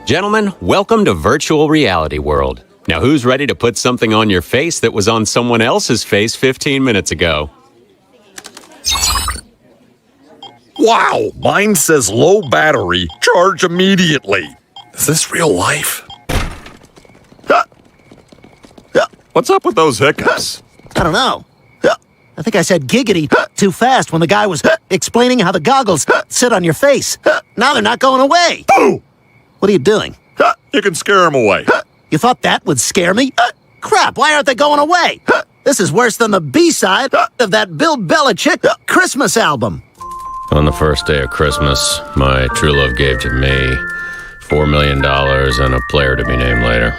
Gentlemen, welcome to virtual reality world. Now who's ready to put something on your face that was on someone else's face 15 minutes ago? Wow, mine says low battery, charge immediately. Is this real life? What's up with those hiccups? I don't know. I think I said giggity too fast when the guy was explaining how the goggles sit on your face. Now they're not going away. Boo! What are you doing? You can scare them away. You thought that would scare me? Crap, why aren't they going away? This is worse than the B-side of that Bill Belichick Christmas album. On the first day of Christmas, my true love gave to me $4 million and a player to be named later.